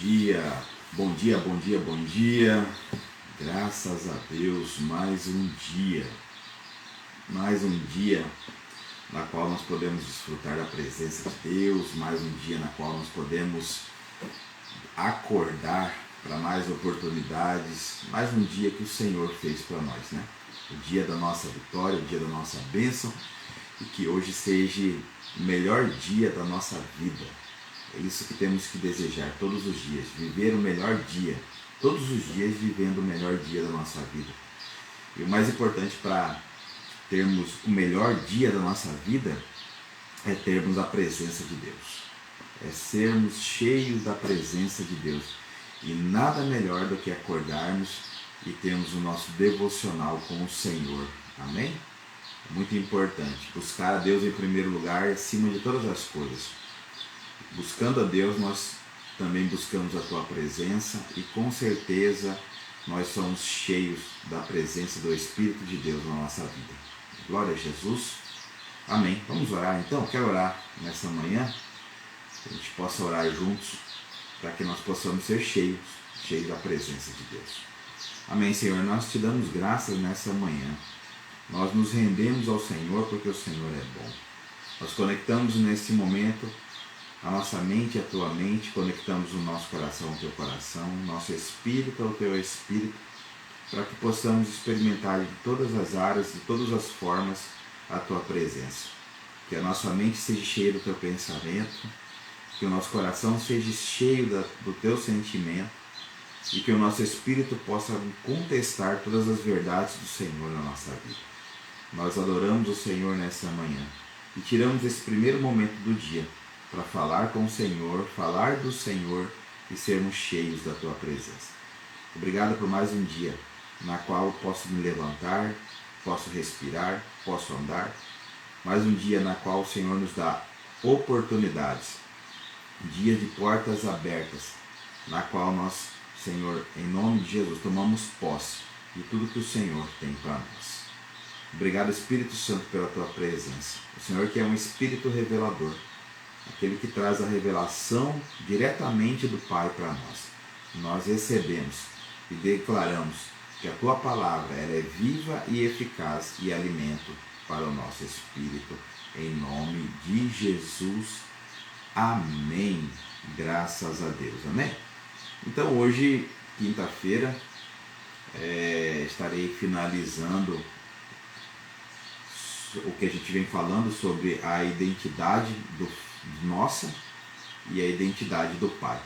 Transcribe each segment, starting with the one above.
dia, bom dia, bom dia, bom dia. Graças a Deus, mais um dia na qual nós podemos desfrutar da presença de Deus, mais um dia na qual nós podemos acordar para mais oportunidades, mais um dia que o Senhor fez para nós, né? O dia da nossa vitória, o dia da nossa bênção, e que hoje seja o melhor dia da nossa vida. É isso que temos que desejar todos os dias, viver o melhor dia, todos os dias vivendo o melhor dia da nossa vida. E o mais importante para termos o melhor dia da nossa vida é termos a presença de Deus, é sermos cheios da presença de Deus. E nada melhor do que acordarmos e termos o nosso devocional com o Senhor. Amém? É muito importante buscar a Deus em primeiro lugar, acima de todas as coisas. Buscando a Deus, nós também buscamos a Tua presença e com certeza nós somos cheios da presença do Espírito de Deus na nossa vida. Glória a Jesus. Amém. Vamos orar então? Quero orar nessa manhã, que a gente possa orar juntos, para que nós possamos ser cheios da presença de Deus. Amém, Senhor. Nós te damos graças nessa manhã. Nós nos rendemos ao Senhor porque o Senhor é bom. Nós conectamos nesse momento a nossa mente à Tua mente, conectamos o nosso coração ao Teu coração, nosso espírito ao Teu espírito, para que possamos experimentar de todas as áreas, de todas as formas, a Tua presença. Que a nossa mente seja cheia do Teu pensamento, que o nosso coração seja cheio do Teu sentimento e que o nosso espírito possa contestar todas as verdades do Senhor na nossa vida. Nós adoramos o Senhor nessa manhã e tiramos esse primeiro momento do dia para falar com o Senhor, falar do Senhor e sermos cheios da Tua presença. Obrigado por mais um dia na qual posso me levantar, posso respirar, posso andar. Mais um dia na qual o Senhor nos dá oportunidades, dia de portas abertas, na qual nós, Senhor, em nome de Jesus, tomamos posse de tudo que o Senhor tem para nós. Obrigado, Espírito Santo, pela Tua presença. O Senhor que é um Espírito revelador, aquele que traz a revelação diretamente do Pai para nós. Nós recebemos e declaramos que a Tua palavra ela é viva e eficaz e alimento para o nosso espírito. Em nome de Jesus. Amém. Graças a Deus. Amém? Então hoje, quinta-feira, estarei finalizando o que a gente vem falando sobre a identidade nossa e a identidade do Pai.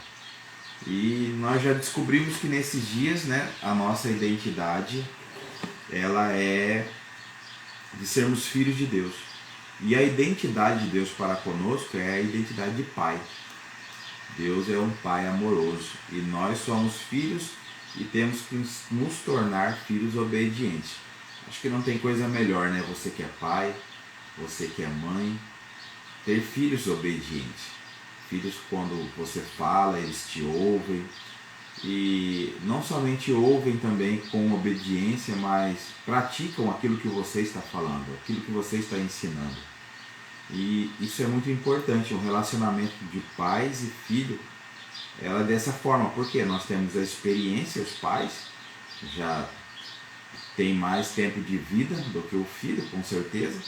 E nós já descobrimos que nesses dias, né, a nossa identidade ela é de sermos filhos de Deus. E a identidade de Deus para conosco é a identidade de Pai. Deus é um Pai amoroso e nós somos filhos e temos que nos tornar filhos obedientes. Acho que não tem coisa melhor, né? Você que é pai, você que é mãe, ter filhos obedientes. Filhos, quando você fala, eles te ouvem. E não somente ouvem também com obediência, mas praticam aquilo que você está falando, aquilo que você está ensinando. E isso é muito importante, um relacionamento de pais e filho, ela é dessa forma, porque nós temos a experiência, os pais já têm mais tempo de vida do que o filho, com certeza,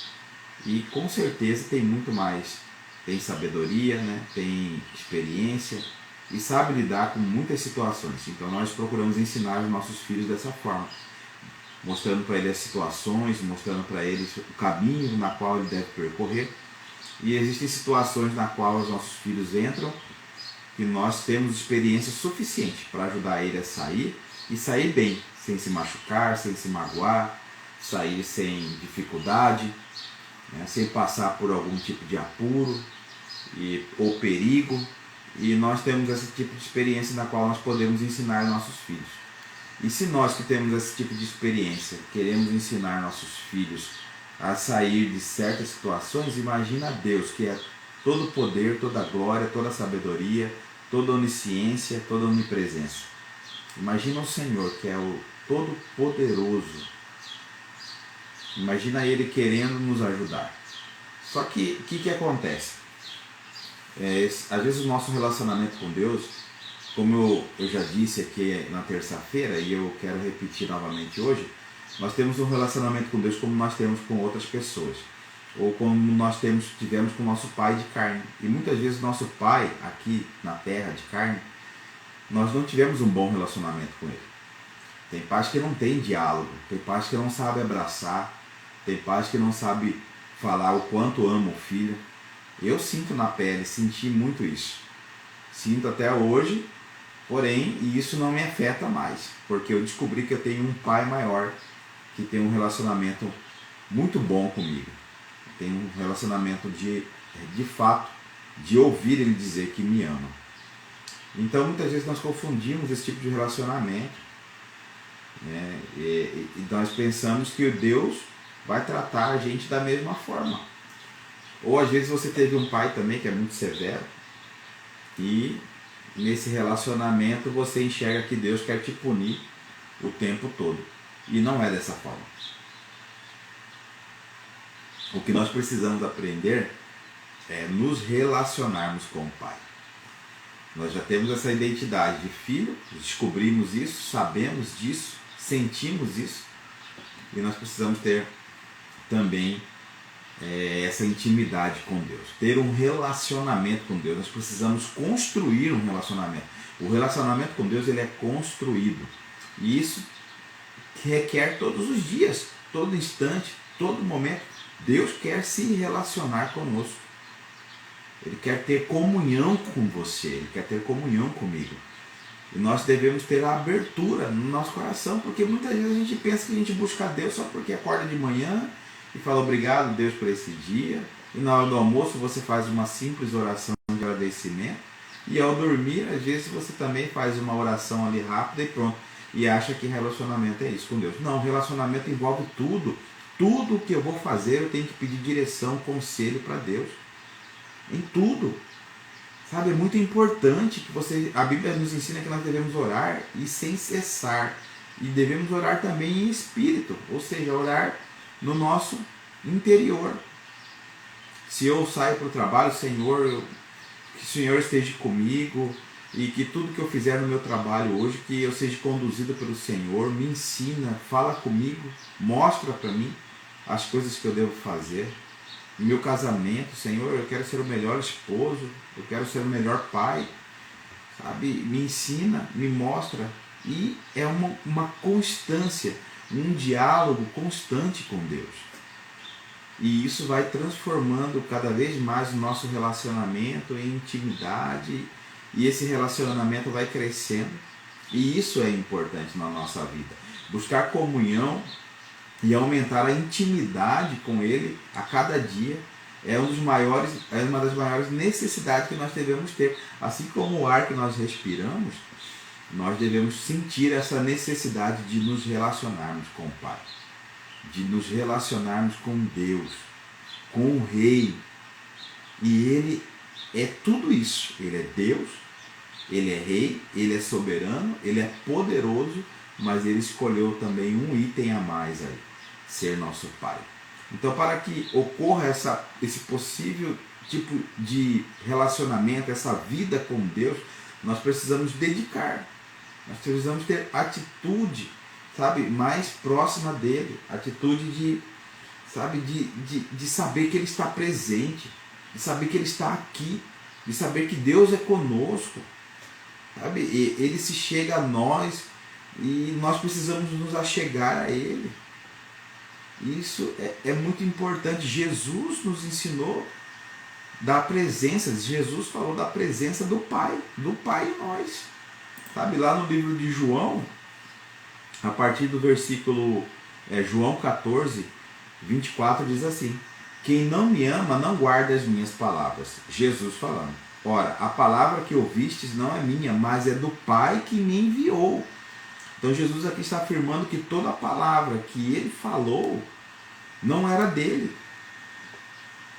e com certeza tem muito mais, tem sabedoria, né? Tem experiência e sabe lidar com muitas situações. Então nós procuramos ensinar os nossos filhos dessa forma, mostrando para eles as situações, mostrando para eles o caminho na qual ele deve percorrer. E existem situações na qual os nossos filhos entram e nós temos experiência suficiente para ajudar ele a sair e sair bem, sem se machucar, sem se magoar, sair sem dificuldade, né, sem passar por algum tipo de apuro ou perigo. E nós temos esse tipo de experiência na qual nós podemos ensinar nossos filhos. E se nós que temos esse tipo de experiência queremos ensinar nossos filhos a sair de certas situações, imagina Deus, que é todo poder, toda glória, toda sabedoria, toda onisciência, toda onipresença. Imagina o Senhor, que é o Todo-Poderoso. Imagina Ele querendo nos ajudar. Só que o que acontece? Às vezes o nosso relacionamento com Deus como eu já disse aqui na terça-feira, e eu quero repetir novamente hoje, nós temos um relacionamento com Deus como nós temos com outras pessoas, ou como nós tivemos com o nosso pai de carne. E muitas vezes nosso pai, aqui na terra de carne, nós não tivemos um bom relacionamento com ele. Tem pais que não tem diálogo, tem pais que não sabe abraçar, tem pais que não sabe falar o quanto ama o filho. Eu sinto na pele, senti muito isso. Sinto até hoje, porém, e isso não me afeta mais, porque eu descobri que eu tenho um pai maior que tem um relacionamento muito bom comigo. Tem um relacionamento de fato, de ouvir ele dizer que me ama. Então muitas vezes nós confundimos esse tipo de relacionamento, né? E nós pensamos que o Deus vai tratar a gente da mesma forma. Ou às vezes você teve um pai também que é muito severo, e nesse relacionamento você enxerga que Deus quer te punir o tempo todo. E não é dessa forma. O que nós precisamos aprender é nos relacionarmos com o Pai. Nós já temos essa identidade de filho, descobrimos isso, sabemos disso, sentimos isso, e nós precisamos ter também essa intimidade com Deus, ter um relacionamento com Deus. Nós precisamos construir um relacionamento. O relacionamento com Deus, ele é construído, e isso requer todos os dias, todo instante, todo momento. Deus quer se relacionar conosco. Ele quer ter comunhão com você, ele quer ter comunhão comigo. E nós devemos ter a abertura no nosso coração, porque muitas vezes a gente pensa que a gente busca Deus só porque acorda de manhã e fala obrigado, Deus, por esse dia. E na hora do almoço você faz uma simples oração de agradecimento. E ao dormir, às vezes você também faz uma oração ali rápida e pronto. E acha que relacionamento é isso com Deus. Não, relacionamento envolve tudo. Tudo que eu vou fazer eu tenho que pedir direção, conselho para Deus. Em tudo. Sabe, é muito importante que a Bíblia nos ensina que nós devemos orar e sem cessar. E devemos orar também em espírito, ou seja, orar no nosso interior. Se eu saio para o trabalho, Senhor, que o Senhor esteja comigo, e que tudo que eu fizer no meu trabalho hoje, que eu seja conduzido pelo Senhor, me ensina, fala comigo, mostra para mim as coisas que eu devo fazer. No meu casamento, Senhor, eu quero ser o melhor esposo, eu quero ser o melhor pai, sabe? Me ensina, me mostra, e é uma constância, um diálogo constante com Deus. E isso vai transformando cada vez mais o nosso relacionamento em intimidade, e esse relacionamento vai crescendo, e isso é importante na nossa vida. Buscar comunhão e aumentar a intimidade com Ele a cada dia é uma das maiores necessidades que nós devemos ter. Assim como o ar que nós respiramos, nós devemos sentir essa necessidade de nos relacionarmos com o Pai, de nos relacionarmos com Deus, com o Rei. E Ele é tudo isso. Ele é Deus, Ele é Rei, Ele é soberano, Ele é poderoso, mas Ele escolheu também um item a mais aí, ser nosso Pai. Então, para que ocorra esse possível tipo de relacionamento, essa vida com Deus, nós precisamos dedicar, nós precisamos ter atitude, sabe, mais próxima dele, atitude de saber que Ele está presente, de saber que Ele está aqui, de saber que Deus é conosco, sabe? E Ele se chega a nós e nós precisamos nos achegar a Ele. Isso é muito importante. Jesus nos ensinou da presença, Jesus falou da presença do Pai em nós. Sabe, lá no livro de João, a partir do versículo João 14, 24, diz assim: quem não me ama não guarda as minhas palavras. Jesus falando. Ora, a palavra que ouvistes não é minha, mas é do Pai que me enviou. Então Jesus aqui está afirmando que toda a palavra que Ele falou não era dele,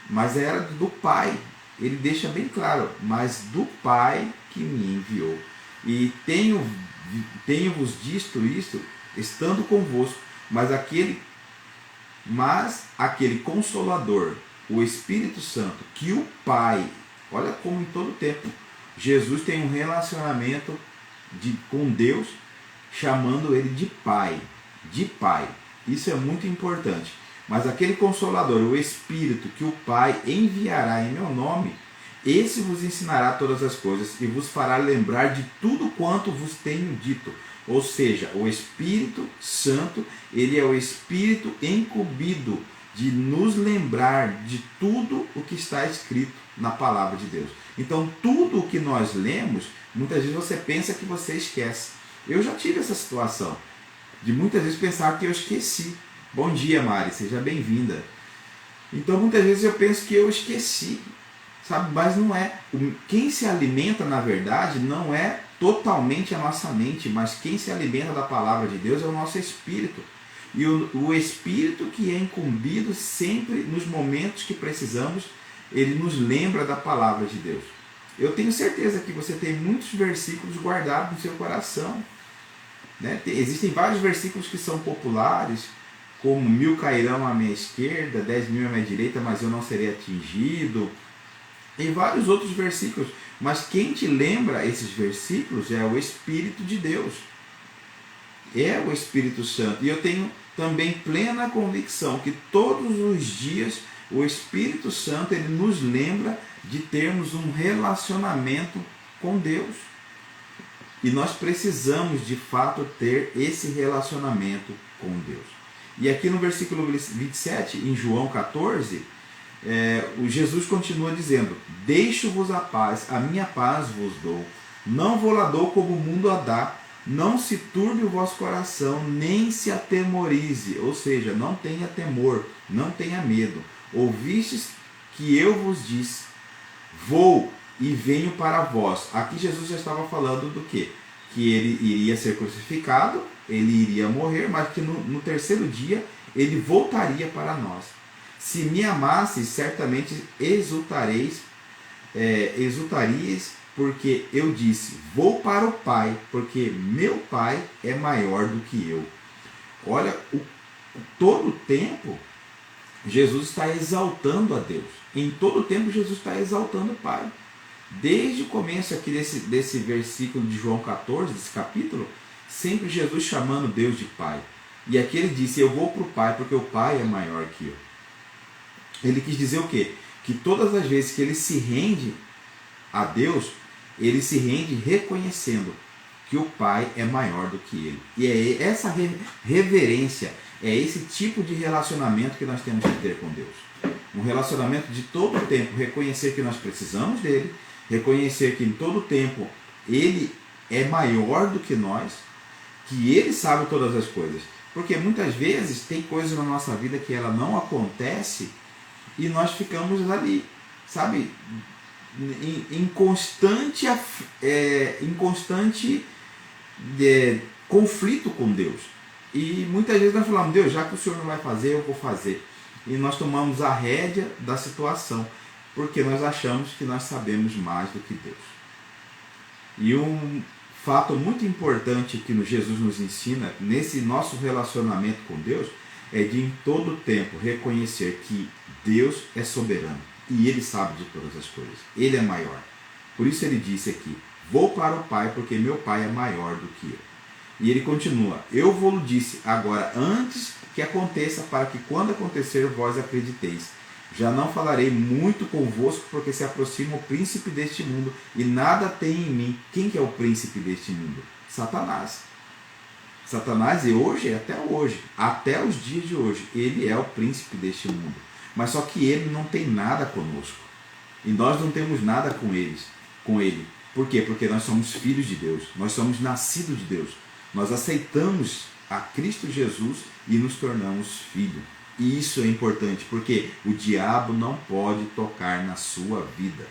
mas era do Pai. Ele deixa bem claro, mas do Pai que me enviou. E tenho-vos dito isto, estando convosco, mas aquele Consolador, o Espírito Santo, que o Pai, olha como em todo tempo, Jesus tem um relacionamento com Deus, chamando ele de Pai. De Pai. Isso é muito importante. Mas aquele Consolador, o Espírito que o Pai enviará em meu nome, esse vos ensinará todas as coisas e vos fará lembrar de tudo quanto vos tenho dito. Ou seja, o Espírito Santo, ele é o Espírito incumbido de nos lembrar de tudo o que está escrito na palavra de Deus. Então, tudo o que nós lemos, muitas vezes você pensa que você esquece. Eu já tive essa situação de muitas vezes pensar que eu esqueci. Bom dia, Mari, seja bem-vinda. Então, muitas vezes eu penso que eu esqueci, sabe? Mas não é. Quem se alimenta, na verdade, não é totalmente a nossa mente, mas quem se alimenta da palavra de Deus é o nosso espírito. E o espírito que é incumbido sempre nos momentos que precisamos, ele nos lembra da palavra de Deus. Eu tenho certeza que você tem muitos versículos guardados no seu coração, né? Existem vários versículos que são populares, como 1000 cairão à minha esquerda, 10.000 à minha direita, mas eu não serei atingido. E vários outros versículos. Mas quem te lembra esses versículos é o Espírito de Deus. É o Espírito Santo. E eu tenho também plena convicção que todos os dias o Espírito Santo ele nos lembra de termos um relacionamento com Deus. E nós precisamos de fato ter esse relacionamento com Deus. E aqui no versículo 27, em João 14, o Jesus continua dizendo: deixo-vos a paz, a minha paz vos dou. Não vou lá dou como o mundo a dá. Não se turbe o vosso coração, nem se atemorize. Ou seja, não tenha temor, não tenha medo. Ouvistes que eu vos disse: vou e venho para vós. Aqui Jesus já estava falando do quê? Que ele iria ser crucificado, ele iria morrer, mas que no terceiro dia ele voltaria para nós. Se me amasseis, certamente exultareis, porque eu disse: vou para o Pai, porque meu Pai é maior do que eu. Olha, todo o tempo Jesus está exaltando a Deus. Em todo o tempo Jesus está exaltando o Pai. Desde o começo aqui desse versículo de João 14, desse capítulo, sempre Jesus chamando Deus de Pai. E aqui ele disse: eu vou para o Pai, porque o Pai é maior que eu. Ele quis dizer o quê? Que todas as vezes que ele se rende a Deus, ele se rende reconhecendo que o Pai é maior do que ele. E é essa reverência, é esse tipo de relacionamento que nós temos que ter com Deus. Um relacionamento de todo o tempo, reconhecer que nós precisamos dele, reconhecer que em todo o tempo ele é maior do que nós, que ele sabe todas as coisas. Porque muitas vezes tem coisas na nossa vida que ela não acontece e nós ficamos ali, sabe, em constante conflito com Deus. E muitas vezes nós falamos: Deus, já que o Senhor não vai fazer, eu vou fazer. E nós tomamos a rédea da situação, porque nós achamos que nós sabemos mais do que Deus. E um fato muito importante que Jesus nos ensina nesse nosso relacionamento com Deus é de em todo tempo reconhecer que Deus é soberano e Ele sabe de todas as coisas. Ele é maior. Por isso ele disse aqui: vou para o Pai, porque meu Pai é maior do que eu. E ele continua: eu vou-lo disse agora antes que aconteça, para que quando acontecer vós acrediteis. Já não falarei muito convosco, porque se aproxima o príncipe deste mundo, e nada tem em mim. Quem que é o príncipe deste mundo? Satanás. Satanás, e hoje, até os dias de hoje, ele é o príncipe deste mundo. Mas só que ele não tem nada conosco. E nós não temos nada com ele. Por quê? Porque nós somos filhos de Deus. Nós somos nascidos de Deus. Nós aceitamos a Cristo Jesus e nos tornamos filhos. E isso é importante, porque o diabo não pode tocar na sua vida.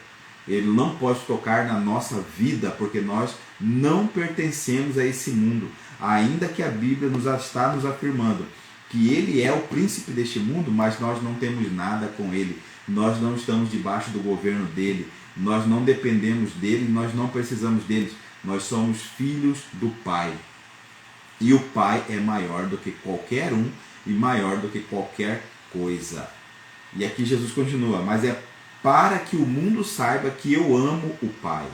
Ele não pode tocar na nossa vida, porque nós não pertencemos a esse mundo. Ainda que a Bíblia está nos afirmando que ele é o príncipe deste mundo, mas nós não temos nada com ele. Nós não estamos debaixo do governo dele. Nós não dependemos dele, nós não precisamos dele. Nós somos filhos do Pai. E o Pai é maior do que qualquer um e maior do que qualquer coisa. E aqui Jesus continua: mas é para que o mundo saiba que eu amo o Pai.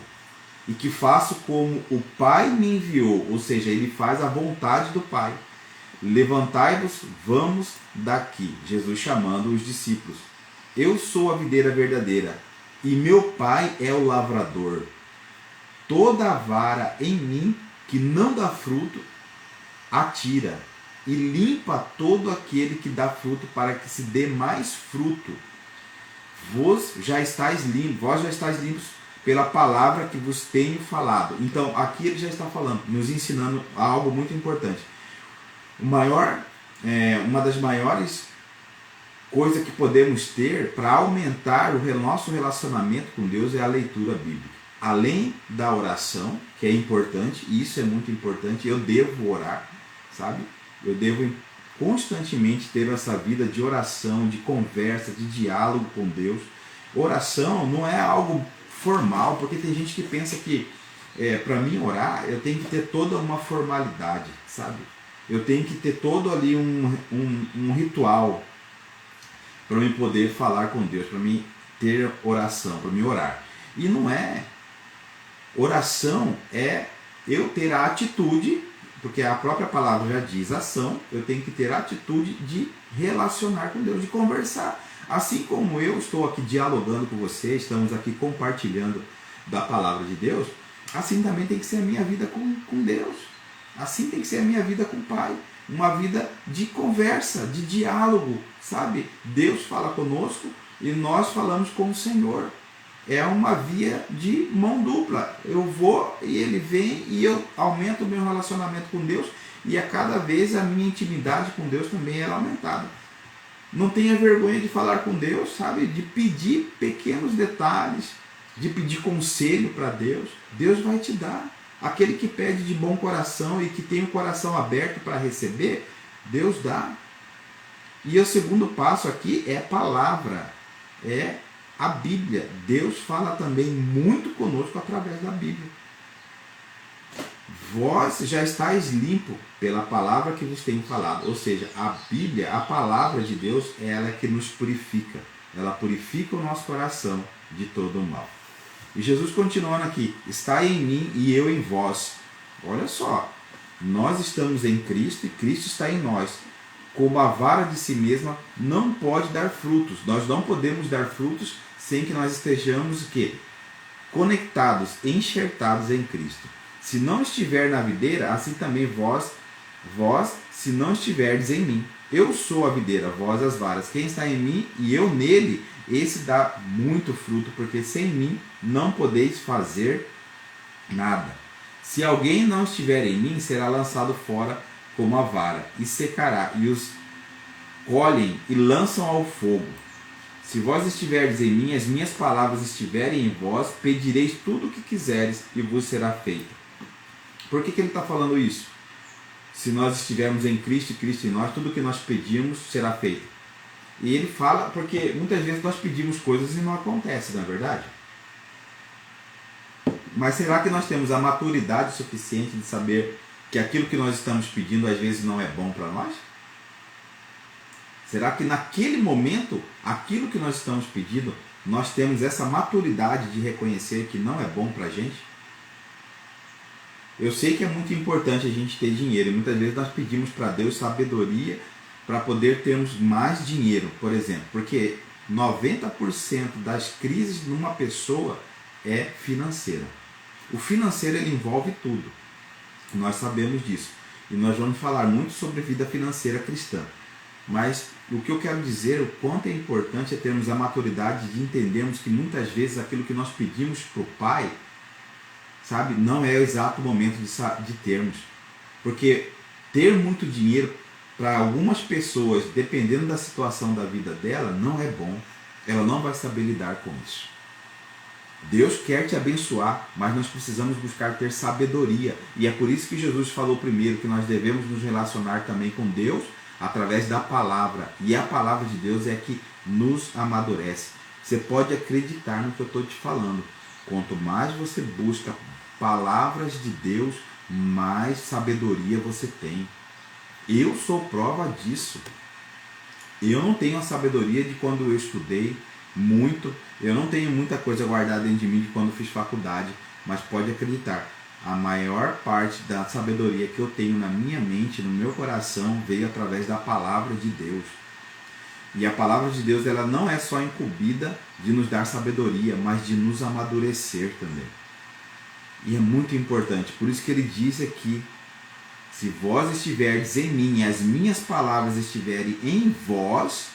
e que faço como o Pai me enviou, ou seja, ele faz a vontade do Pai. Levantai-vos, vamos daqui. Jesus chamando os discípulos. Eu sou a videira verdadeira e meu Pai é o lavrador. Toda vara em mim que não dá fruto, atira e limpa todo aquele que dá fruto para que se dê mais fruto. Vós já estáis limpos pela palavra que vos tenho falado. Então aqui ele já está falando, nos ensinando algo muito importante. Uma das maiores coisas que podemos ter para aumentar o nosso relacionamento com Deus é a leitura bíblica. Além da oração, que é importante, e isso é muito importante, eu devo orar, sabe? Eu devo constantemente ter essa vida de oração, de conversa, de diálogo com Deus. Oração não é algo formal, porque tem gente que pensa que para mim orar eu tenho que ter toda uma formalidade, sabe? Eu tenho que ter todo ali um ritual para mim poder falar com Deus, para mim ter oração, para mim orar. E não é. Oração é eu ter a atitude, porque a própria palavra já diz ação, eu tenho que ter a atitude de relacionar com Deus, de conversar. Assim como eu estou aqui dialogando com você, estamos aqui compartilhando da palavra de Deus, assim também tem que ser a minha vida com Deus. Assim tem que ser a minha vida com o Pai. Uma vida de conversa, de diálogo, sabe? Deus fala conosco e nós falamos com o Senhor. É uma via de mão dupla. Eu vou e ele vem e eu aumento o meu relacionamento com Deus e a cada vez a minha intimidade com Deus também é aumentada. Não tenha vergonha de falar com Deus, sabe? De pedir pequenos detalhes, de pedir conselho para Deus. Deus vai te dar. Aquele que pede de bom coração e que tem o coração aberto para receber, Deus dá. E o segundo passo aqui é a palavra, é a Bíblia. Deus fala também muito conosco através da Bíblia. Vós já estáis limpo pela palavra que vos tenho falado. Ou seja, a Bíblia, a palavra de Deus, ela é que nos purifica. Ela purifica o nosso coração de todo o mal. E Jesus continuando aqui, está em mim e eu em vós. Olha só, nós estamos em Cristo e Cristo está em nós. Como a vara de si mesma não pode dar frutos. Nós não podemos dar frutos sem que nós estejamos o quê? Conectados, enxertados em Cristo. Se não estiver na videira, assim também vós, se não estiverdes em mim. Eu sou a videira, vós as varas. Quem está em mim e eu nele, esse dá muito fruto, porque sem mim não podeis fazer nada. Se alguém não estiver em mim, será lançado fora como a vara, e secará, e os colhem e lançam ao fogo. Se vós estiverdes em mim, as minhas palavras estiverem em vós, pedireis tudo o que quiseres, e vos será feito. Por que ele está falando isso? Se nós estivermos em Cristo e Cristo em nós, tudo o que nós pedimos será feito. E ele fala, porque muitas vezes nós pedimos coisas e não acontece, não é verdade? Mas será que nós temos a maturidade suficiente de saber que aquilo que nós estamos pedindo às vezes não é bom para nós? Será que naquele momento, aquilo que nós estamos pedindo, nós temos essa maturidade de reconhecer que não é bom para a gente? Eu sei que é muito importante a gente ter dinheiro, e muitas vezes nós pedimos para Deus sabedoria para poder termos mais dinheiro, por exemplo, porque 90% das crises numa pessoa é financeira. O financeiro ele envolve tudo, nós sabemos disso, e nós vamos falar muito sobre vida financeira cristã. Mas o que eu quero dizer, o quanto é importante é termos a maturidade de entendermos que muitas vezes aquilo que nós pedimos para o Pai, sabe, não é o exato momento de termos. Porque ter muito dinheiro para algumas pessoas, dependendo da situação da vida dela, não é bom. Ela não vai saber lidar com isso. Deus quer te abençoar, mas nós precisamos buscar ter sabedoria. E é por isso que Jesus falou primeiro que nós devemos nos relacionar também com Deus através da palavra. E a palavra de Deus é que nos amadurece. Você pode acreditar no que eu estou te falando. Quanto mais você busca palavras de Deus, mais sabedoria você tem. Eu sou prova disso. Eu não tenho a sabedoria de quando eu estudei muito, eu não tenho muita coisa guardada dentro de mim de quando fiz faculdade, mas pode acreditar, a maior parte da sabedoria que eu tenho na minha mente, no meu coração, veio através da palavra de Deus. E a palavra de Deus, ela não é só incumbida de nos dar sabedoria, mas de nos amadurecer também. E é muito importante, por isso que ele diz aqui, se vós estiverdes em mim e as minhas palavras estiverem em vós,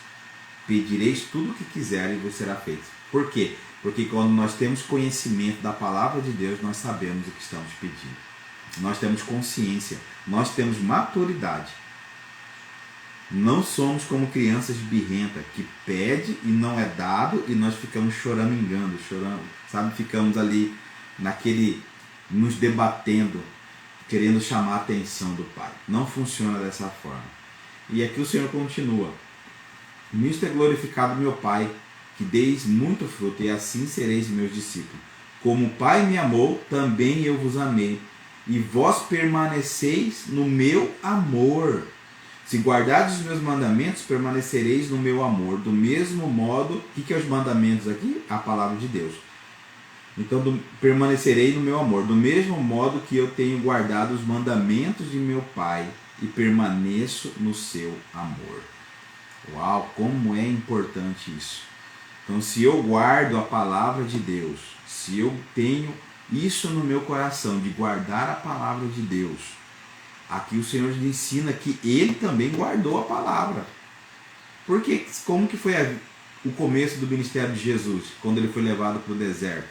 pedireis tudo o que quiserem e vos será feito. Por quê? Porque quando nós temos conhecimento da palavra de Deus, nós sabemos o que estamos pedindo. Nós temos consciência, nós temos maturidade. Não somos como crianças birrentas, que pede e não é dado e nós ficamos choramingando, sabe? Ficamos ali nos debatendo, querendo chamar a atenção do Pai. Não funciona dessa forma. E aqui o Senhor continua. Nisto é glorificado meu Pai, que deis muito fruto, e assim sereis meus discípulos. Como o Pai me amou, também eu vos amei, e vós permaneceis no meu amor. Se guardardes os meus mandamentos, permanecereis no meu amor. Do mesmo modo, o que é os mandamentos aqui? A palavra de Deus. Então, permanecerei no meu amor. Do mesmo modo que eu tenho guardado os mandamentos de meu Pai, e permaneço no seu amor. Uau, como é importante isso. Então, se eu guardo a palavra de Deus, se eu tenho isso no meu coração, de guardar a palavra de Deus, aqui o Senhor nos ensina que Ele também guardou a palavra. Porque como que foi o começo do ministério de Jesus, quando Ele foi levado para o deserto?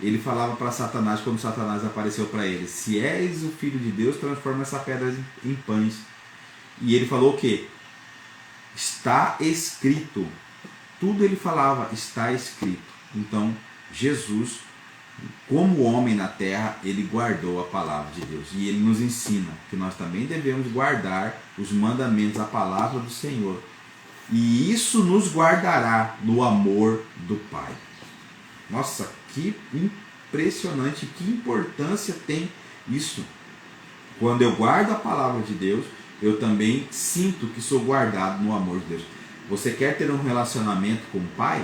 Ele falava para Satanás, quando Satanás apareceu para ele, se és o Filho de Deus, transforma essa pedra em pães. E ele falou o quê? Está escrito. Tudo ele falava, está escrito. Então, Jesus, como homem na terra, ele guardou a palavra de Deus. E ele nos ensina que nós também devemos guardar os mandamentos, a palavra do Senhor. E isso nos guardará no amor do Pai. Nossa, que impressionante, que importância tem isso. Quando eu guardo a palavra de Deus, eu também sinto que sou guardado no amor de Deus. Você quer ter um relacionamento com o Pai?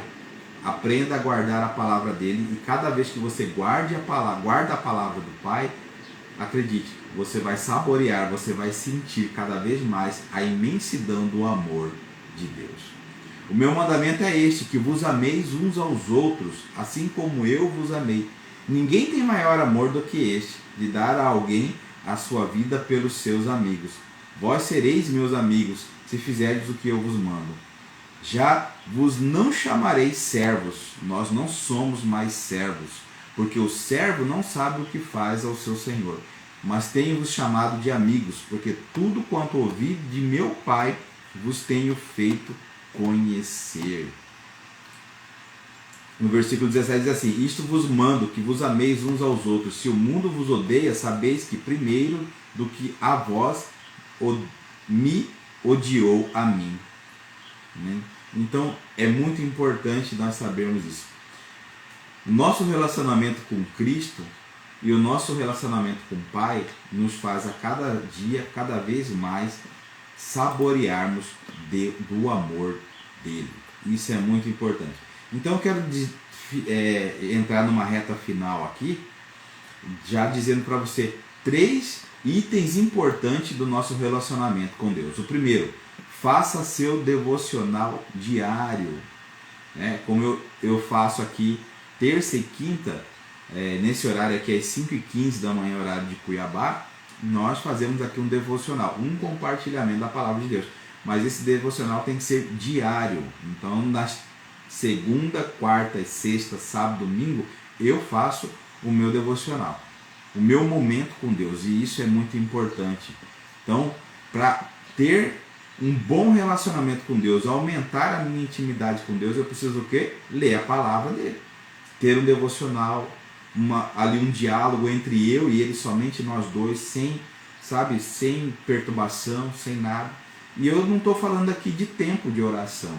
Aprenda a guardar a palavra dele, e cada vez que você guarda a palavra do Pai, acredite, você vai saborear, você vai sentir cada vez mais a imensidão do amor de Deus. O meu mandamento é este, que vos ameis uns aos outros, assim como eu vos amei. Ninguém tem maior amor do que este, de dar a alguém a sua vida pelos seus amigos. Vós sereis meus amigos, se fizerdes o que eu vos mando. Já vos não chamareis servos, nós não somos mais servos, porque o servo não sabe o que faz ao seu senhor. Mas tenho-vos chamado de amigos, porque tudo quanto ouvi de meu Pai vos tenho feito conhecer. No versículo 17 diz assim: isto vos mando, que vos ameis uns aos outros. Se o mundo vos odeia, sabeis que primeiro do que a vós me odiou a mim. Então é muito importante nós sabermos isso. O nosso relacionamento com Cristo e o nosso relacionamento com o Pai nos faz a cada dia, cada vez mais, saborearmos do amor dele. Isso é muito importante. Então eu quero entrar numa reta final aqui, já dizendo para você 3 itens importantes do nosso relacionamento com Deus. O primeiro, faça seu devocional diário. Como eu faço aqui terça e quinta, nesse horário aqui às 5h15 da manhã, horário de Cuiabá, nós fazemos aqui um devocional, um compartilhamento da palavra de Deus. Mas esse devocional tem que ser diário. Então, nas segunda, quarta, sexta, sábado, domingo, eu faço o meu devocional, o meu momento com Deus. E isso é muito importante. Então, para ter um bom relacionamento com Deus, aumentar a minha intimidade com Deus, eu preciso o quê? Ler a palavra dele. Ter um devocional, um diálogo entre eu e ele, somente nós dois, sem perturbação, sem nada. E eu não estou falando aqui de tempo de oração.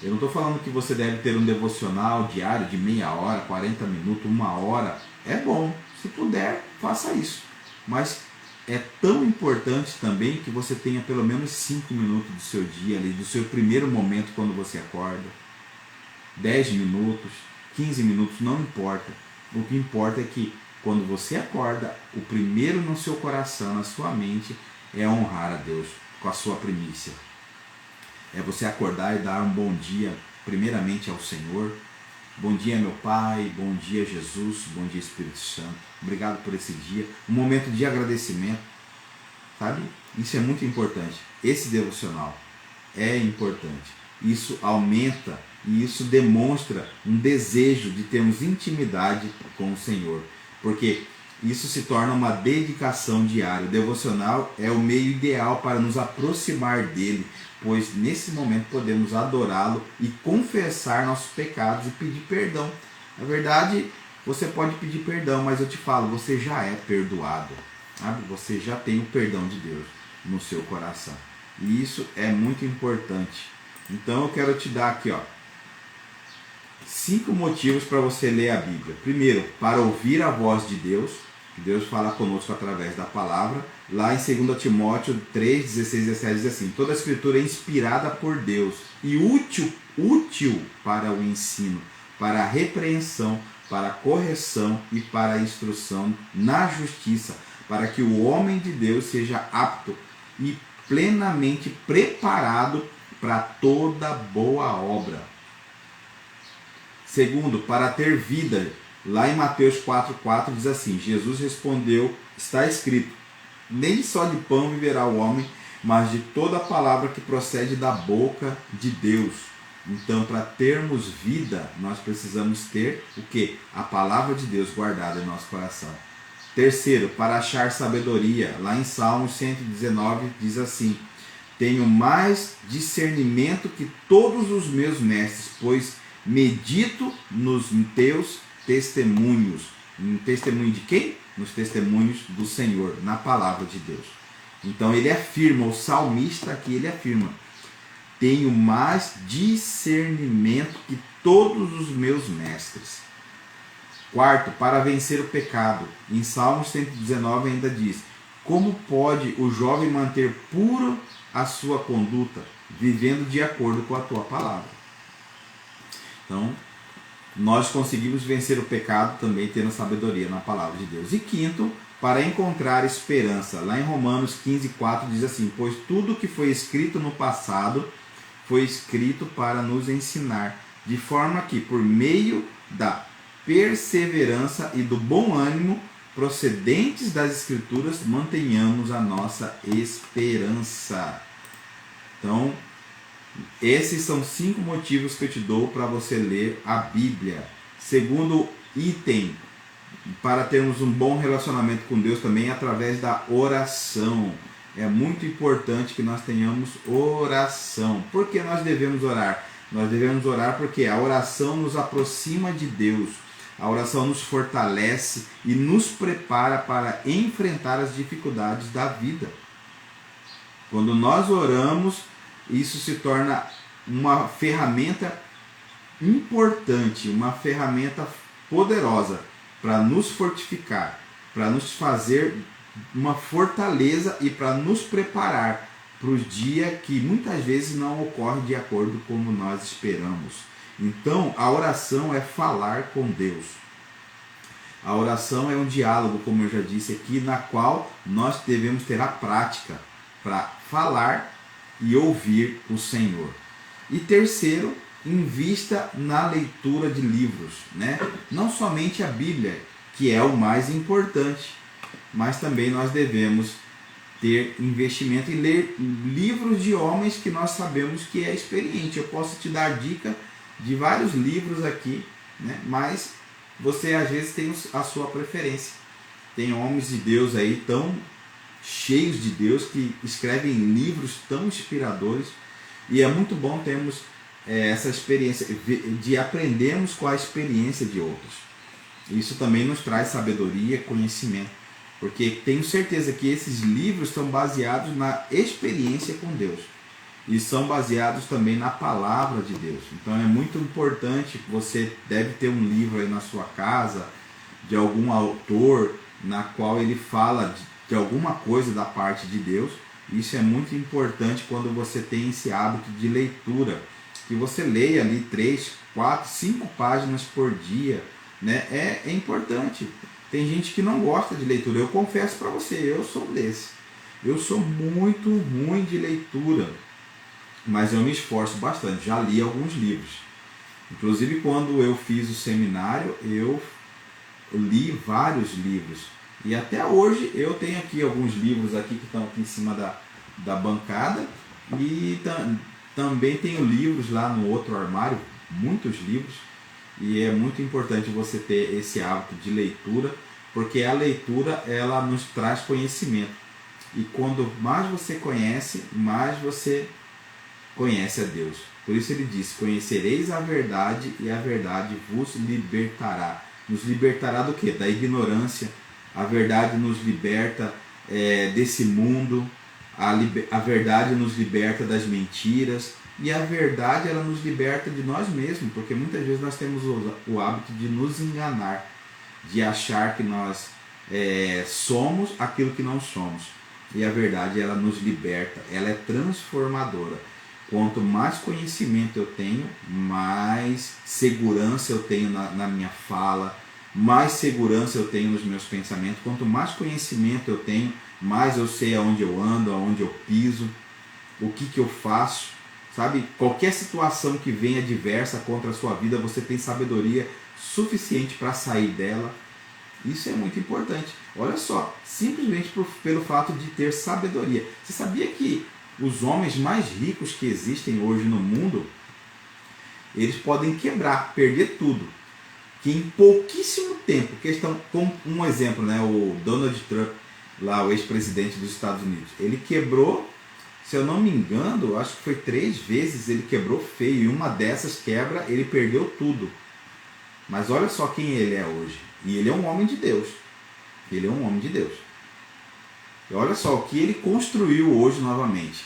Eu não estou falando que você deve ter um devocional diário de meia hora, 40 minutos, 1 hora. É bom, se puder, faça isso. Mas é tão importante também que você tenha pelo menos 5 minutos do seu dia, ali, do seu primeiro momento quando você acorda. 10 minutos, 15 minutos, não importa. O que importa é que quando você acorda, o primeiro no seu coração, na sua mente, é honrar a Deus com a sua primícia. É você acordar e dar um bom dia, primeiramente ao Senhor. Bom dia, meu Pai, bom dia, Jesus, bom dia, Espírito Santo. Obrigado por esse dia. Um momento de agradecimento, sabe? Isso é muito importante. Esse devocional é importante. Isso aumenta e isso demonstra um desejo de termos intimidade com o Senhor. Porque isso se torna uma dedicação diária. O devocional é o meio ideal para nos aproximar dele, pois nesse momento podemos adorá-lo e confessar nossos pecados e pedir perdão. Na verdade, você pode pedir perdão, mas eu te falo, você já é perdoado, sabe? Você já tem o perdão de Deus no seu coração. E isso é muito importante. Então eu quero te dar aqui, 5 motivos para você ler a Bíblia. Primeiro, para ouvir a voz de Deus. Deus fala conosco através da palavra. Lá em 2 Timóteo 3, 16 e 17 diz assim: toda a escritura é inspirada por Deus e útil para o ensino, para a repreensão, para a correção e para a instrução na justiça, para que o homem de Deus seja apto e plenamente preparado para toda boa obra. Segundo, para ter vida. Lá em Mateus 4,4 diz assim: Jesus respondeu, está escrito, nem só de pão viverá o homem, mas de toda a palavra que procede da boca de Deus. Então, para termos vida, nós precisamos ter o quê? A palavra de Deus guardada em nosso coração. Terceiro, para achar sabedoria. Lá em Salmos 119 diz assim: tenho mais discernimento que todos os meus mestres, pois medito nos teus testemunhos. Em testemunho de quem? Nos testemunhos do Senhor, na palavra de Deus. Então ele afirma, o salmista aqui ele afirma: tenho mais discernimento que todos os meus mestres. Quarto, para vencer o pecado. Em Salmos 119 ainda diz: como pode o jovem manter puro a sua conduta, vivendo de acordo com a tua palavra? Então, nós conseguimos vencer o pecado também tendo sabedoria na palavra de Deus. E quinto, para encontrar esperança. Lá em Romanos 15,4 diz assim: pois tudo que foi escrito no passado foi escrito para nos ensinar, de forma que, por meio da perseverança e do bom ânimo procedentes das Escrituras, mantenhamos a nossa esperança. Então, esses são 5 motivos que eu te dou para você ler a Bíblia. Segundo item, para termos um bom relacionamento com Deus também através da oração. É muito importante que nós tenhamos oração. Por que nós devemos orar? Nós devemos orar porque a oração nos aproxima de Deus. A oração nos fortalece e nos prepara para enfrentar as dificuldades da vida. Quando nós oramos, isso se torna uma ferramenta importante, uma ferramenta poderosa para nos fortificar, para nos fazer uma fortaleza e para nos preparar para os dias que muitas vezes não ocorre de acordo com como nós esperamos. Então, a oração é falar com Deus. A oração é um diálogo, como eu já disse aqui, na qual nós devemos ter a prática para falar e ouvir o Senhor. E terceiro, invista na leitura de livros, né? Não somente a Bíblia, que é o mais importante, mas também nós devemos ter investimento em ler livros de homens que nós sabemos que é experiente. Eu posso te dar dica de vários livros aqui, né? Mas você às vezes tem a sua preferência. Tem homens de Deus aí tão cheios de Deus que escrevem livros tão inspiradores, e é muito bom termos essa experiência de aprendermos com a experiência de outros. Isso também nos traz sabedoria, conhecimento, porque tenho certeza que esses livros estão baseados na experiência com Deus e são baseados também na palavra de Deus. Então é muito importante, você deve ter um livro aí na sua casa de algum autor na qual ele fala de alguma coisa da parte de Deus. Isso é muito importante quando você tem esse hábito de leitura, que você leia ali 3, 4, 5 páginas por dia né? É importante. Tem gente que não gosta de leitura. Eu confesso para você, eu sou um desse. Eu sou muito ruim de leitura, mas eu me esforço bastante. Já li alguns livros. Inclusive, quando eu fiz o seminário, eu li vários livros. E até hoje eu tenho aqui alguns livros aqui que estão aqui em cima da bancada. E também tenho livros lá no outro armário, muitos livros. E é muito importante você ter esse hábito de leitura, porque a leitura ela nos traz conhecimento. E quando mais você conhece, mais você conhece a Deus. Por isso ele diz: conhecereis a verdade e a verdade vos libertará. Nos libertará do quê? Da ignorância. A verdade nos liberta desse mundo. A verdade nos liberta das mentiras. E a verdade ela nos liberta de nós mesmos, porque muitas vezes nós temos o hábito de nos enganar, de achar que nós somos aquilo que não somos. E a verdade ela nos liberta, ela é transformadora. Quanto mais conhecimento eu tenho, mais segurança eu tenho na minha fala, mais segurança eu tenho nos meus pensamentos. Quanto mais conhecimento eu tenho, mais eu sei aonde eu ando, aonde eu piso, o que eu faço. Sabe? Qualquer situação que venha adversa contra a sua vida, você tem sabedoria suficiente para sair dela. Isso é muito importante. Olha só, simplesmente pelo fato de ter sabedoria. Você sabia que os homens mais ricos que existem hoje no mundo, eles podem quebrar, perder tudo. Que em pouquíssimo tempo, questão, como um exemplo, né, o Donald Trump, lá o ex-presidente dos Estados Unidos, ele quebrou, se eu não me engano, acho que foi 3 vezes ele quebrou feio. E uma dessas quebra, ele perdeu tudo. Mas olha só quem ele é hoje. E ele é um homem de Deus. Ele é um homem de Deus. E olha só o que ele construiu hoje novamente.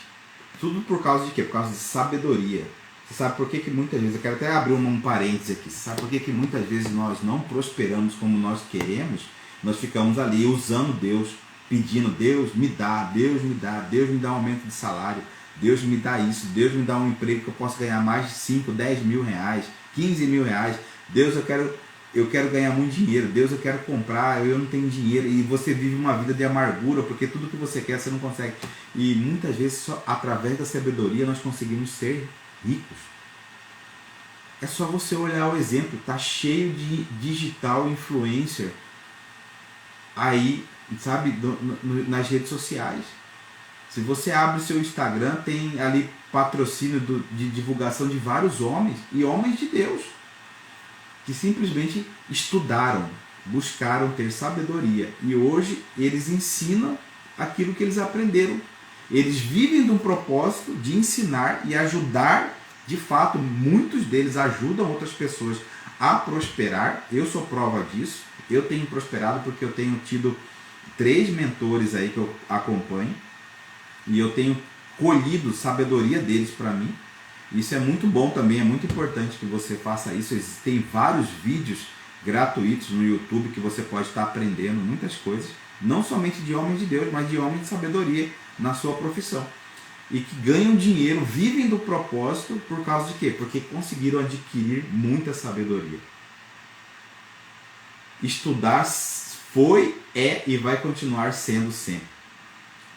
Tudo por causa de quê? Por causa de sabedoria. Você sabe por que muitas vezes, eu quero até abrir um parênteses aqui. Você sabe por que muitas vezes nós não prosperamos como nós queremos? Nós ficamos ali usando Deus, pedindo: Deus me dá, Deus me dá, Deus me dá um aumento de salário, Deus me dá isso, Deus me dá um emprego que eu possa ganhar mais de 5, 10 mil reais, 15 mil reais. Deus, eu quero ganhar muito dinheiro. Deus, eu quero comprar, eu não tenho dinheiro. E você vive uma vida de amargura, porque tudo que você quer você não consegue. E muitas vezes só através da sabedoria nós conseguimos ser ricos. É só você olhar o exemplo, tá cheio de digital influencer aí, sabe, nas redes sociais. Se você abre o seu Instagram, tem ali patrocínio de divulgação de vários homens, e homens de Deus, que simplesmente estudaram, buscaram ter sabedoria, e hoje eles ensinam aquilo que eles aprenderam. Eles vivem de um propósito de ensinar e ajudar. De fato, muitos deles ajudam outras pessoas a prosperar. Eu sou prova disso. Eu tenho prosperado porque eu tenho tido 3 mentores aí que eu acompanho, e eu tenho colhido sabedoria deles para mim. Isso é muito bom também, é muito importante que você faça isso. Existem vários vídeos gratuitos no YouTube que você pode estar aprendendo muitas coisas, não somente de homens de Deus, mas de homens de sabedoria na sua profissão. E que ganham dinheiro, vivem do propósito por causa de quê? Porque conseguiram adquirir muita sabedoria. Estudar foi, é e vai continuar sendo sempre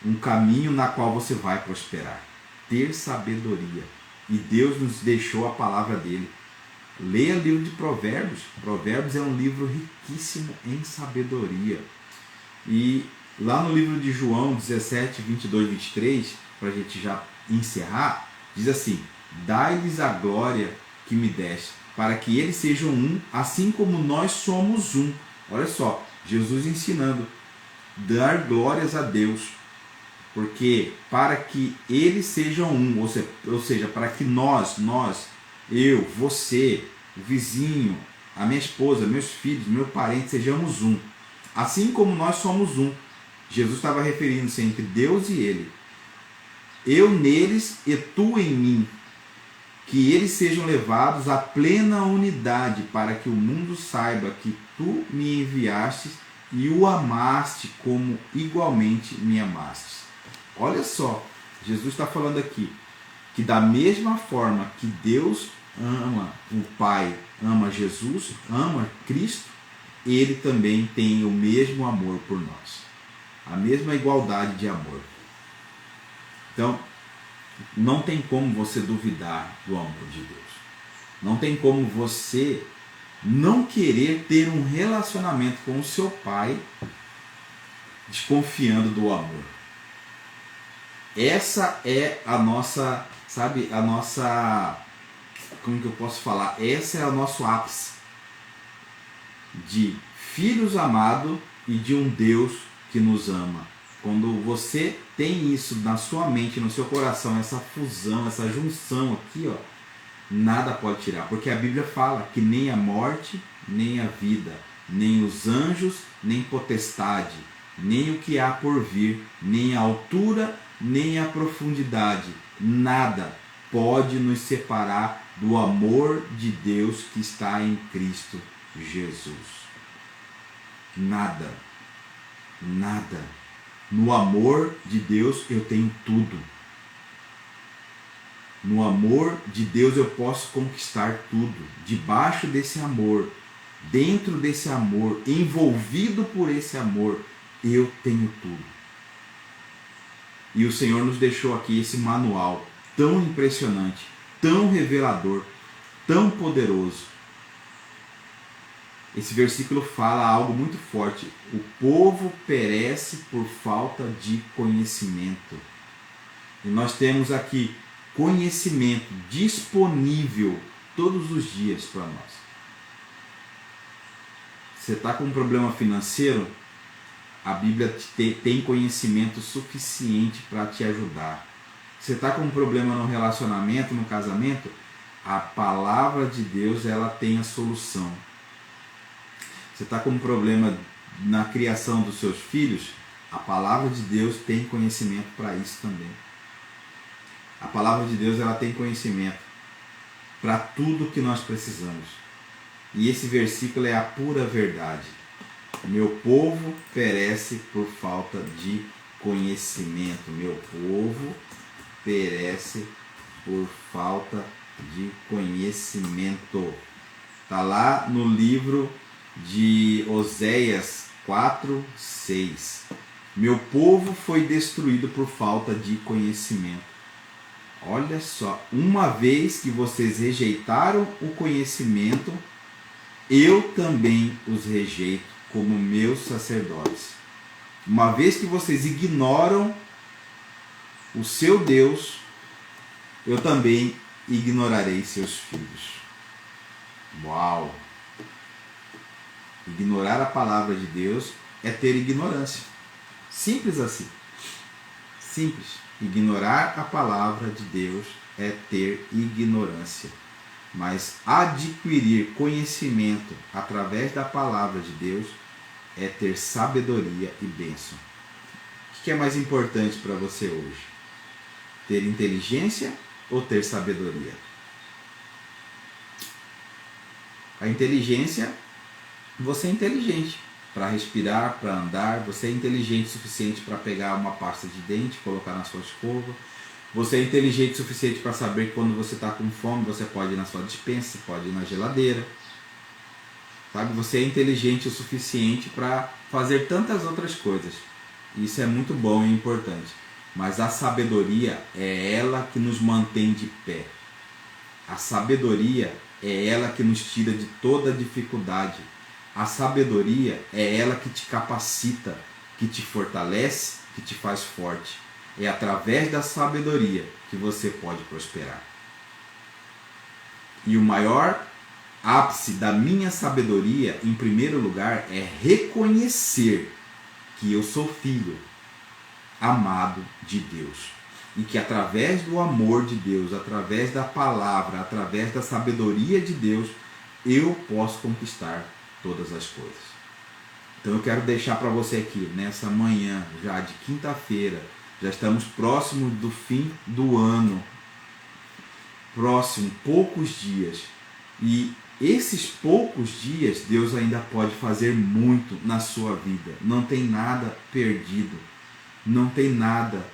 um caminho na qual você vai prosperar. Ter sabedoria. E Deus nos deixou a palavra dele. Leia o livro de Provérbios. Provérbios é um livro riquíssimo em sabedoria. E lá no livro de João 17, 22, 23, para a gente já encerrar, diz assim: dai-lhes a glória que me deste, para que eles sejam um, assim como nós somos um. Olha só, Jesus ensinando, dar glórias a Deus, porque para que eles sejam um, ou seja, para que nós, eu, você, o vizinho, a minha esposa, meus filhos, meu parente, sejamos um, assim como nós somos um. Jesus estava referindo-se entre Deus e ele. Eu neles e tu em mim, que eles sejam levados à plena unidade, para que o mundo saiba que tu me enviaste e o amaste como igualmente me amaste. Olha só, Jesus está falando aqui que da mesma forma que Deus ama o Pai, ama Jesus, ama Cristo, ele também tem o mesmo amor por nós, a mesma igualdade de amor. Então, não tem como você duvidar do amor de Deus. Não tem como você não querer ter um relacionamento com o seu Pai desconfiando do amor. Essa é a nossa, sabe, a nossa, como que eu posso falar? Essa é o nosso ápice de filhos amados e de um Deus que nos ama. Quando você tem isso na sua mente, no seu coração, essa fusão, essa junção aqui, ó, nada pode tirar. Porque a Bíblia fala que nem a morte, nem a vida, nem os anjos, nem potestade, nem o que há por vir, nem a altura, nem a profundidade, nada pode nos separar do amor de Deus que está em Cristo Jesus. Nada, nada. No amor de Deus eu tenho tudo. No amor de Deus eu posso conquistar tudo. Debaixo desse amor, dentro desse amor, envolvido por esse amor, eu tenho tudo. E o Senhor nos deixou aqui esse manual tão impressionante, tão revelador, tão poderoso. Esse versículo fala algo muito forte. O povo perece por falta de conhecimento. E nós temos aqui conhecimento disponível todos os dias para nós. Você está com um problema financeiro? A Bíblia tem conhecimento suficiente para te ajudar. Você está com um problema no relacionamento, no casamento? A palavra de Deus, ela tem a solução. Você está com um problema na criação dos seus filhos? A palavra de Deus tem conhecimento para isso também. A palavra de Deus, ela tem conhecimento para tudo que nós precisamos. E esse versículo é a pura verdade. Meu povo perece por falta de conhecimento. Meu povo perece por falta de conhecimento. Está lá no livro de Oséias 4:6. Meu povo foi destruído por falta de conhecimento. Olha só, uma vez que vocês rejeitaram o conhecimento, eu também os rejeito como meus sacerdotes. Uma vez que vocês ignoram o seu Deus, eu também ignorarei seus filhos. Uau! Ignorar a palavra de Deus é ter ignorância. Simples assim. Simples. Ignorar a palavra de Deus é ter ignorância. Mas adquirir conhecimento através da palavra de Deus é ter sabedoria e bênção. O que é mais importante para você hoje? Ter inteligência ou ter sabedoria? A inteligência, você é inteligente para respirar, para andar, você é inteligente o suficiente para pegar uma pasta de dente, colocar na sua escova. Você é inteligente o suficiente para saber que quando você está com fome, você pode ir na sua despensa, pode ir na geladeira. Sabe? Você é inteligente o suficiente para fazer tantas outras coisas. Isso é muito bom e importante. Mas a sabedoria é ela que nos mantém de pé. A sabedoria é ela que nos tira de toda dificuldade. A sabedoria é ela que te capacita, que te fortalece, que te faz forte. É através da sabedoria que você pode prosperar. E o maior ápice da minha sabedoria, em primeiro lugar, é reconhecer que eu sou filho amado de Deus. E que através do amor de Deus, através da palavra, através da sabedoria de Deus, eu posso conquistar todas as coisas. Então eu quero deixar para você aqui, nessa manhã já de quinta-feira, já estamos próximos do fim do ano, próximo, poucos dias. E esses poucos dias, Deus ainda pode fazer muito na sua vida. Não tem nada perdido. Não tem nada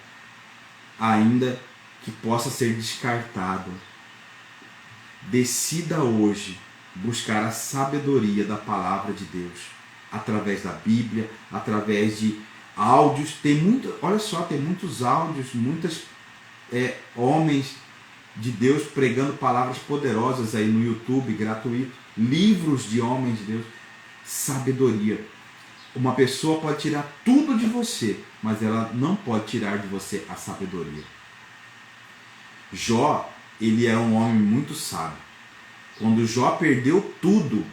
ainda que possa ser descartado. decida hoje buscar a sabedoria da palavra de Deus, através da Bíblia, através de áudios. Olha só, tem muitos áudios, muitos homens de Deus pregando palavras poderosas aí no YouTube, gratuito. Livros de homens de Deus. Sabedoria. Uma pessoa pode tirar tudo de você, mas ela não pode tirar de você a sabedoria. Jó, ele era um homem muito sábio. Quando Jó perdeu tudo,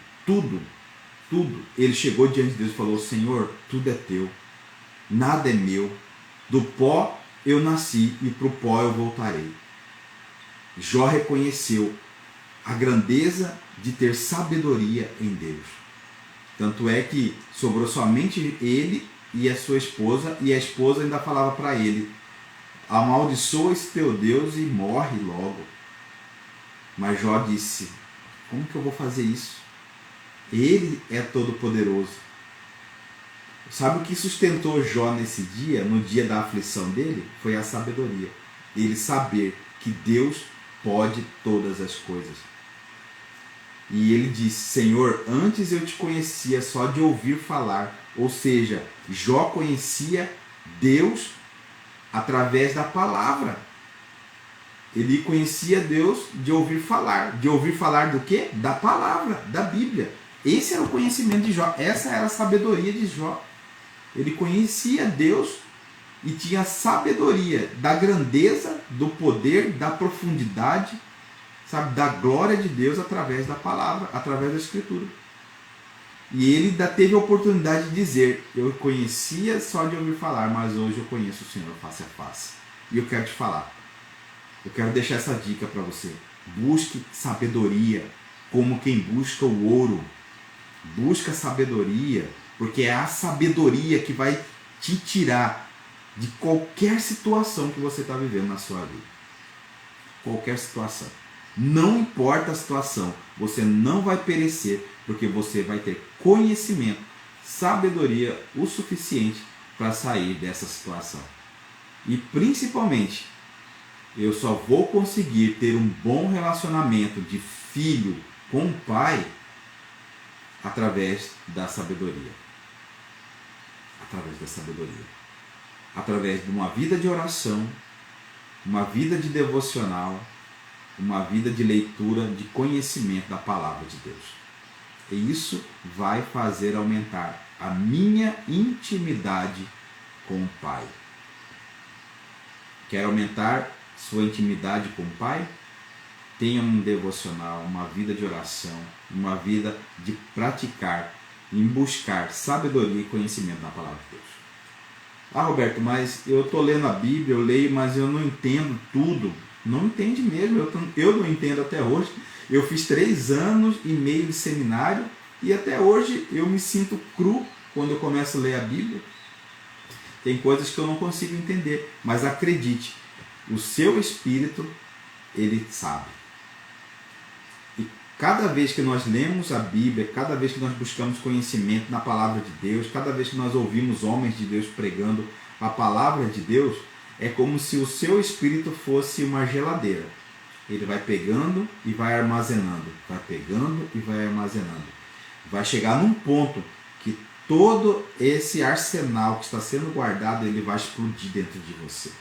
ele chegou diante de Deus e falou: Senhor, tudo é teu, nada é meu, do pó eu nasci e para o pó eu voltarei. Jó reconheceu a grandeza de ter sabedoria em Deus. Tanto é que sobrou somente ele e a sua esposa, e a esposa ainda falava para ele: amaldiçoa esse teu Deus e morre logo. Mas Jó disse: como que eu vou fazer isso? Ele é todo poderoso. Sabe o que sustentou Jó nesse dia, no dia da aflição dele? Foi a sabedoria. Ele saber que Deus pode todas as coisas. E ele disse: Senhor, antes eu te conhecia só de ouvir falar. Ou seja, Jó conhecia Deus através da palavra. Ele conhecia Deus de ouvir falar. De ouvir falar do quê? Da palavra, da Bíblia. Esse era o conhecimento de Jó. Essa era a sabedoria de Jó. Ele conhecia Deus e tinha sabedoria da grandeza, do poder, da profundidade, sabe, da glória de Deus através da palavra, através da Escritura. E ele ainda teve a oportunidade de dizer: eu conhecia só de ouvir falar, mas hoje eu conheço o Senhor face a face. E eu quero te falar, eu quero deixar essa dica para você. Busque sabedoria como quem busca o ouro. Busca sabedoria, porque é a sabedoria que vai te tirar de qualquer situação que você está vivendo na sua vida. Qualquer situação. Não importa a situação, você não vai perecer, porque você vai ter conhecimento, sabedoria o suficiente para sair dessa situação. E principalmente, eu só vou conseguir ter um bom relacionamento de filho com o pai através da sabedoria. Através da sabedoria. Através de uma vida de oração, uma vida de devocional, uma vida de leitura, de conhecimento da palavra de Deus. E isso vai fazer aumentar a minha intimidade com o Pai. Quer aumentar sua intimidade com o Pai? Tenha um devocional, uma vida de oração, uma vida de praticar, em buscar sabedoria e conhecimento na palavra de Deus. Ah, Roberto, mas eu estou lendo a Bíblia, eu leio, mas eu não entendo tudo. Não entende mesmo, eu não entendo até hoje. Eu fiz 3 anos e meio de seminário e até hoje eu me sinto cru quando eu começo a ler a Bíblia. Tem coisas que eu não consigo entender, mas acredite, o seu espírito, ele sabe. E cada vez que nós lemos a Bíblia, cada vez que nós buscamos conhecimento na palavra de Deus, cada vez que nós ouvimos homens de Deus pregando a palavra de Deus, é como se o seu espírito fosse uma geladeira. Ele vai pegando e vai armazenando, vai pegando e vai armazenando. Vai chegar num ponto que todo esse arsenal que está sendo guardado, ele vai explodir dentro de você.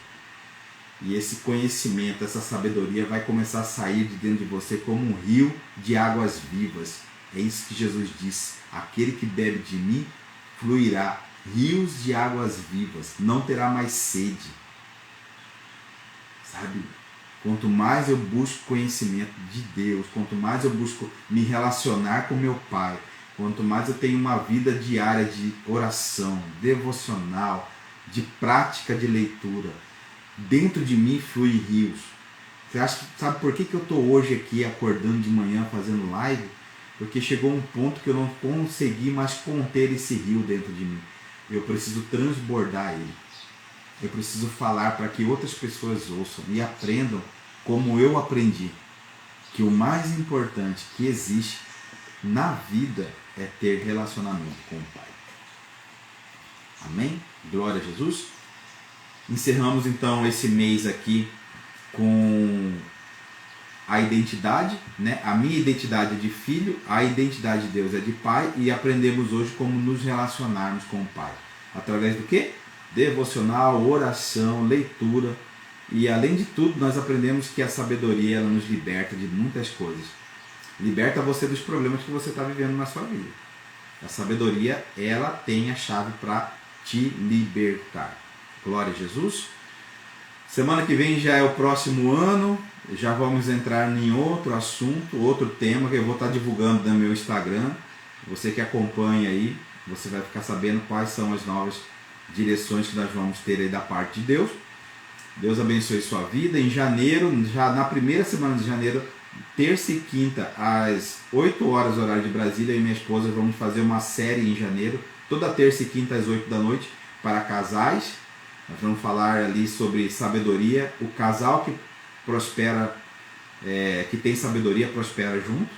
E esse conhecimento, essa sabedoria vai começar a sair de dentro de você como um rio de águas vivas. É isso que Jesus disse: aquele que bebe de mim fluirá rios de águas vivas, não terá mais sede. Sabe? Quanto mais eu busco conhecimento de Deus, quanto mais eu busco me relacionar com meu Pai, quanto mais eu tenho uma vida diária de oração, devocional, de prática de leitura, dentro de mim flui rios. Você acha, sabe por que eu estou hoje aqui acordando de manhã fazendo live? Porque chegou um ponto que eu não consegui mais conter esse rio dentro de mim. Eu preciso transbordar ele. Eu preciso falar para que outras pessoas ouçam e aprendam como eu aprendi. Que o mais importante que existe na vida é ter relacionamento com o Pai. Amém? Glória a Jesus. Encerramos então esse mês aqui com a identidade, né? A minha identidade é de filho, a identidade de Deus é de pai, e aprendemos hoje como nos relacionarmos com o Pai. Através do quê? Devocional, oração, leitura, e além de tudo nós aprendemos que a sabedoria ela nos liberta de muitas coisas. Liberta você dos problemas que você está vivendo na sua vida. A sabedoria, ela tem a chave para te libertar. Glória a Jesus. Semana que vem já é o próximo ano, já vamos entrar em outro assunto, outro tema que eu vou estar divulgando no meu Instagram. Você que acompanha aí, você vai ficar sabendo quais são as novas direções que nós vamos ter aí da parte de Deus. Deus abençoe sua vida. Em janeiro, já na primeira semana de janeiro, terça e quinta, às 8 horas, horário de Brasília, eu e minha esposa vamos fazer uma série em janeiro, toda terça e quinta às 8 da noite, para casais. Nós vamos falar ali sobre sabedoria. O casal que prospera, que tem sabedoria, prospera junto.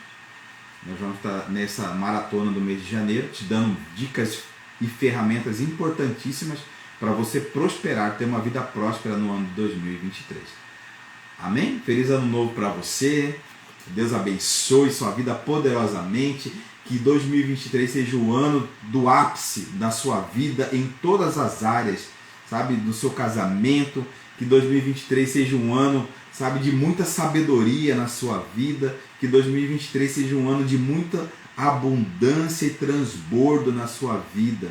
Nós vamos estar nessa maratona do mês de janeiro, te dando dicas e ferramentas importantíssimas para você prosperar, ter uma vida próspera no ano de 2023. Amém? Feliz ano novo para você. Deus abençoe sua vida poderosamente. Que 2023 seja o ano do ápice da sua vida em todas as áreas, sabe? Do seu casamento. Que 2023 seja um ano, sabe, de muita sabedoria na sua vida. Que 2023 seja um ano de muita abundância e transbordo na sua vida.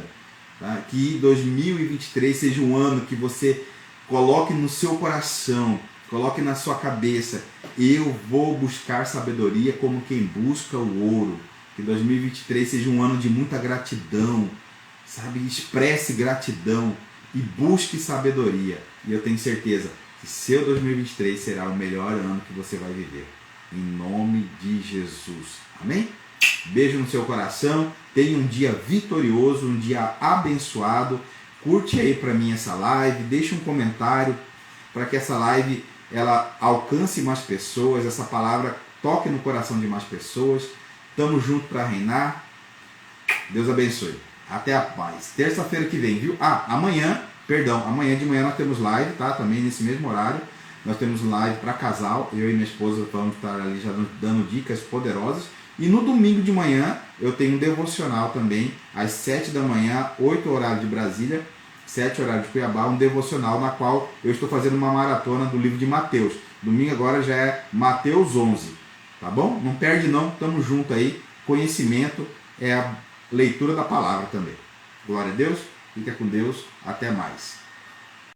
Tá? Que 2023 seja um ano que você coloque no seu coração, coloque na sua cabeça: eu vou buscar sabedoria como quem busca o ouro. Que 2023 seja um ano de muita gratidão, sabe? Expresse gratidão e busque sabedoria. E eu tenho certeza que seu 2023 será o melhor ano que você vai viver. Em nome de Jesus. Amém? Beijo no seu coração. Tenha um dia vitorioso, um dia abençoado. Curte aí para mim essa live. Deixe um comentário para que essa live ela alcance mais pessoas. Essa palavra toque no coração de mais pessoas. Tamo junto para reinar. Deus abençoe. Até a paz. Terça-feira que vem, viu? Amanhã de manhã nós temos live, tá? Também nesse mesmo horário. Nós temos live para casal. Eu e minha esposa vamos estar ali já dando dicas poderosas. E no domingo de manhã eu tenho um devocional também, às 7 da manhã, 8 horário de Brasília, 7 horário de Cuiabá, um devocional na qual eu estou fazendo uma maratona do livro de Mateus. Domingo agora já é Mateus 11, tá bom? Não perde não, tamo junto aí. Conhecimento é a leitura da palavra também. Glória a Deus, fica com Deus, até mais.